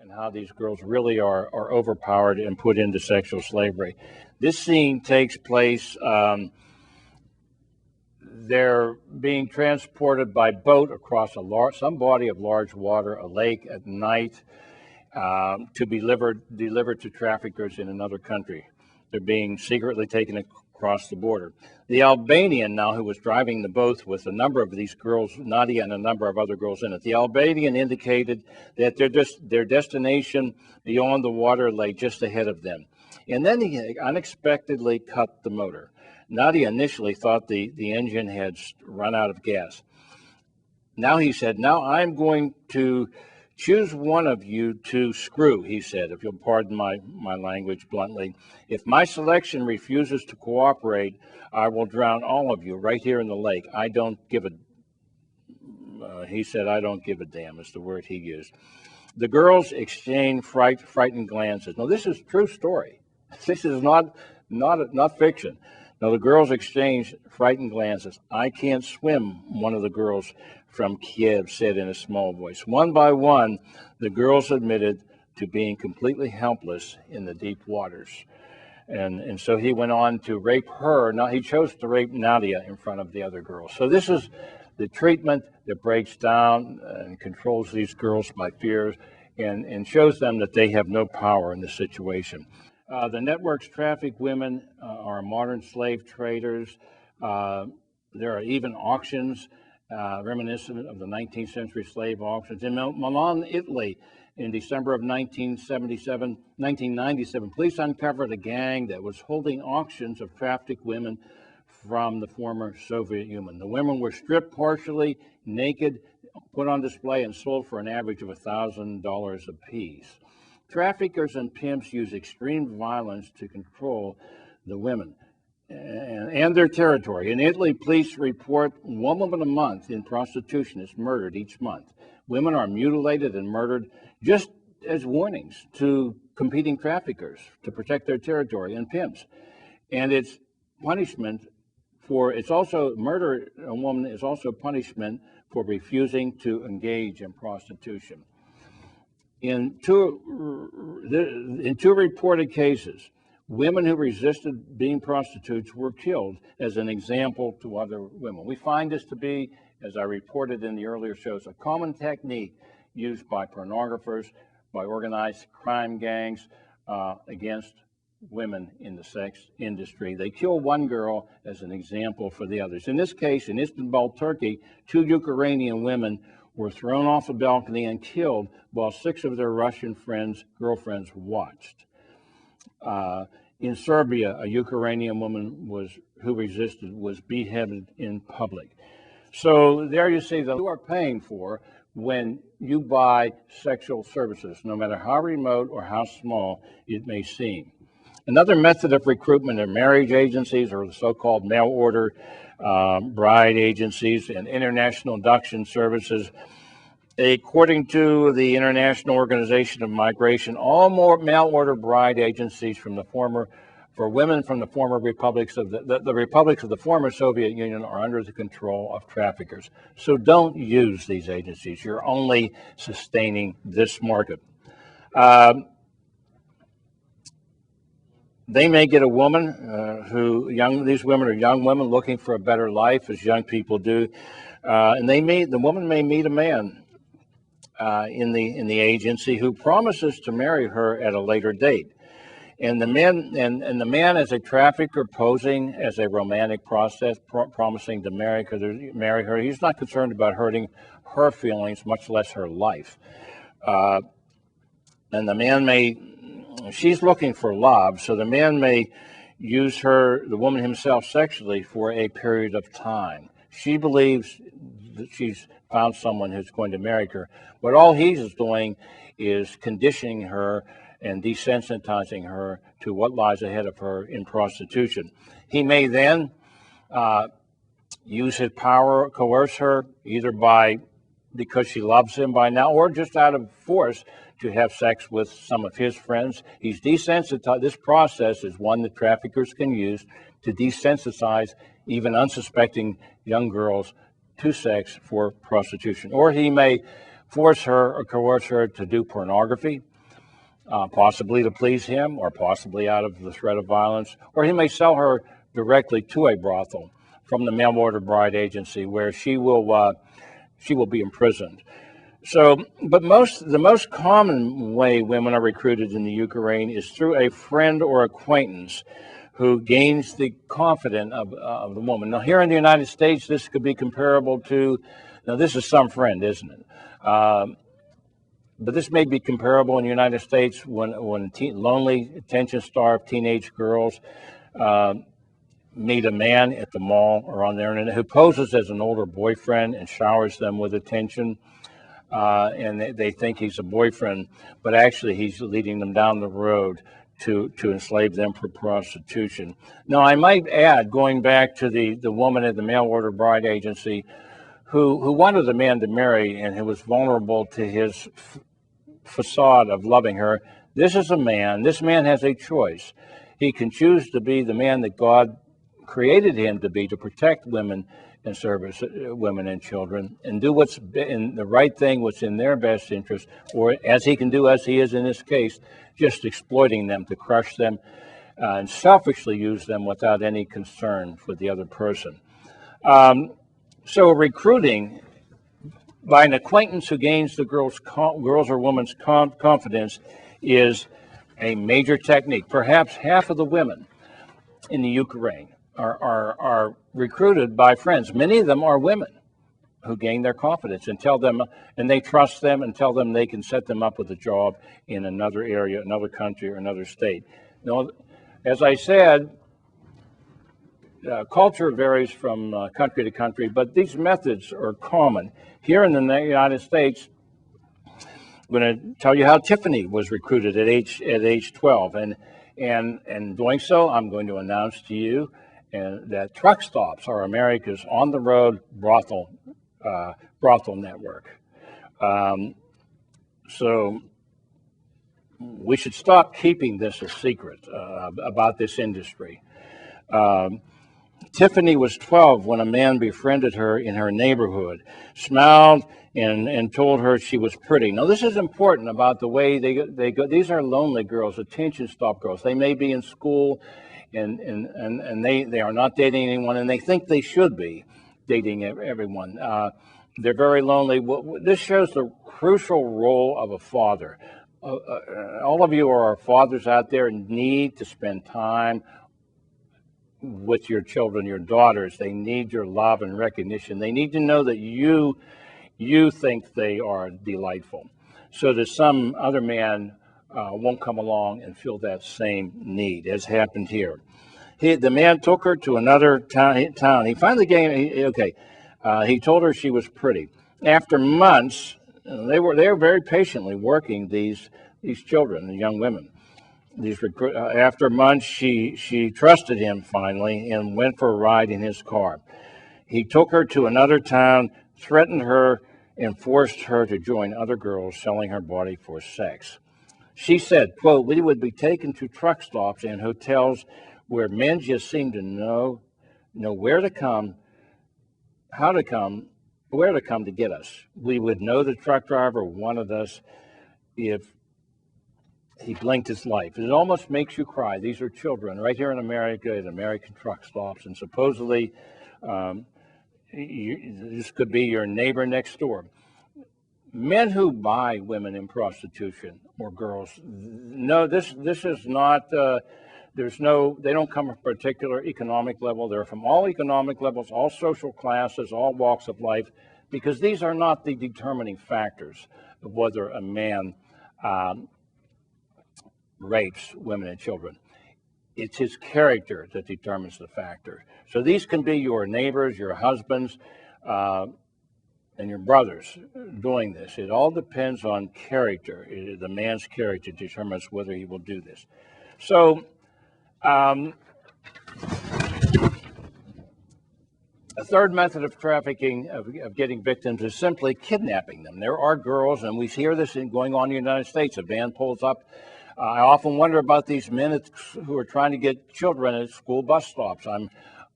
and how these girls really are overpowered and put into sexual slavery. This scene takes place, they're being transported by boat across some body of large water, a lake at night, to be delivered to traffickers in another country. They're being secretly taken across the border. The Albanian now, who was driving the boat with a number of these girls, Nadia and a number of other girls in it, the Albanian indicated that their destination beyond the water lay just ahead of them. And then he unexpectedly cut the motor. Nadia initially thought the engine had run out of gas. Now he said, "Now I'm going to choose one of you to screw," he said, if you'll pardon my language bluntly. "If my selection refuses to cooperate, I will drown all of you right here in the lake. I don't give a," he said, "I don't give a damn," is the word he used. The girls exchanged frightened glances. Now, this is a true story. This is not fiction. Now, the girls exchanged frightened glances. "I can't swim," one of the girls from Kiev said in a small voice. One by one, the girls admitted to being completely helpless in the deep waters. And so he went on to rape her. Now, he chose to rape Nadia in front of the other girls. So this is the treatment that breaks down and controls these girls by fear and shows them that they have no power in the situation. The networks traffic women, are modern slave traders. There are even auctions reminiscent of the 19th century slave auctions. In Milan, Italy, in December of 1997, police uncovered a gang that was holding auctions of trafficked women from the former Soviet Union. The women were stripped partially, naked, put on display, and sold for an average of $1,000 apiece. Traffickers and pimps use extreme violence to control the women and their territory. In Italy, police report 1 woman a month in prostitution is murdered each month. Women are mutilated and murdered just as warnings to competing traffickers to protect their territory and pimps. And it's punishment it's also murder a woman is also punishment for refusing to engage in prostitution. In two reported cases, women who resisted being prostitutes were killed as an example to other women. We find this to be, as I reported in the earlier shows, a common technique used by pornographers, by organized crime gangs against women in the sex industry. They kill one girl as an example for the others. In this case, in Istanbul, Turkey, 2 Ukrainian women were thrown off a balcony and killed while 6 of their Russian girlfriends watched. In Serbia, a Ukrainian woman who resisted was beheaded in public. So there you see that you are paying for when you buy sexual services, no matter how remote or how small it may seem. Another method of recruitment are marriage agencies, or the so-called mail order bride agencies, and international induction services. According to the International Organization of Migration, all mail order bride agencies for women from the former republics of the republics of the former Soviet Union are under the control of traffickers. So don't use these agencies. You're only sustaining this market. They may get a woman these women are young women looking for a better life, as young people do, and the woman may meet a man in the agency who promises to marry her at a later date. And the man is a trafficker posing as a romantic process, promising to marry her. He's not concerned about hurting her feelings, much less her life. And she's looking for love, so the man may use the woman himself sexually for a period of time. She believes that she's found someone who's going to marry her, but all he's doing is conditioning her and desensitizing her to what lies ahead of her in prostitution. He may then use his power, coerce her, either because she loves him by now, or just out of force, to have sex with some of his friends. He's desensitized. This process is one that traffickers can use to desensitize even unsuspecting young girls to sex for prostitution. Or he may force her or coerce her to do pornography, possibly to please him, or possibly out of the threat of violence, or he may sell her directly to a brothel from the mail-order bride agency, where she will be imprisoned. So, but the most common way women are recruited in the Ukraine is through a friend or acquaintance who gains the confidence of the woman. Now, here in the United States, this could be comparable to, now this is some friend, isn't it? But this may be comparable in the United States when lonely, attention-starved teenage girls meet a man at the mall or on the internet who poses as an older boyfriend and showers them with attention. And they think he's a boyfriend, but actually he's leading them down the road to enslave them for prostitution. Now, I might add, going back to the woman at the mail-order bride agency who wanted the man to marry and who was vulnerable to his facade of loving her, this man has a choice. He can choose to be the man that God created him to be, to protect women and service women and children, and do what's in the right thing, what's in their best interest, or as he can do, as he is in this case, just exploiting them to crush them and selfishly use them without any concern for the other person. So recruiting by an acquaintance who gains the girl's or woman's confidence is a major technique. Perhaps half of the women in the Ukraine are recruited by friends. Many of them are women who gain their confidence and tell them, and they trust them and tell them they can set them up with a job in another area, another country, or another state. Now, as I said, culture varies from country to country, but these methods are common. Here in the United States, I'm going to tell you how Tiffany was recruited at age 12, and doing so, I'm going to announce to you that truck stops are America's on-the-road brothel network. So we should stop keeping this a secret about this industry. Tiffany was 12 when a man befriended her in her neighborhood, smiled and told her she was pretty. Now, this is important about the way they go. These are lonely girls, attention-starved girls. They may be in school, and they are not dating anyone, and they think they should be dating everyone. They're very lonely. This shows the crucial role of a father. All of you are fathers out there and need to spend time with your children, your daughters. They need your love and recognition. They need to know that you think they are delightful, so that some other man won't come along and feel that same need, as happened here. The man took her to another town. He finally he told her she was pretty. After months, they were very patiently working these children, the young women. After months, she trusted him finally and went for a ride in his car. He took her to another town, threatened her, and forced her to join other girls selling her body for sex. She said, quote, "We would be taken to truck stops and hotels where men just seem to know where to come, how to come, where to come to get us. We would know the truck driver wanted us if he blinked his life." It almost makes you cry. These are children right here in America at American truck stops, and supposedly this could be your neighbor next door. Men who buy women in prostitution or girls, no, this is not. They don't come from a particular economic level. They're from all economic levels, all social classes, all walks of life, because these are not the determining factors of whether a man rapes women and children. It's his character that determines the factor. So these can be your neighbors, your husbands, and your brothers doing this. It all depends on character. The man's character determines whether he will do this. So a third method of trafficking, of getting victims, is simply kidnapping them. There are girls, and we hear this going on in the United States. A van pulls up. I often wonder about these men who are trying to get children at school bus stops.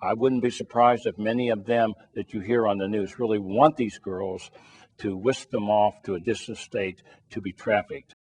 I wouldn't be surprised if many of them that you hear on the news really want these girls to whisk them off to a distant state to be trafficked.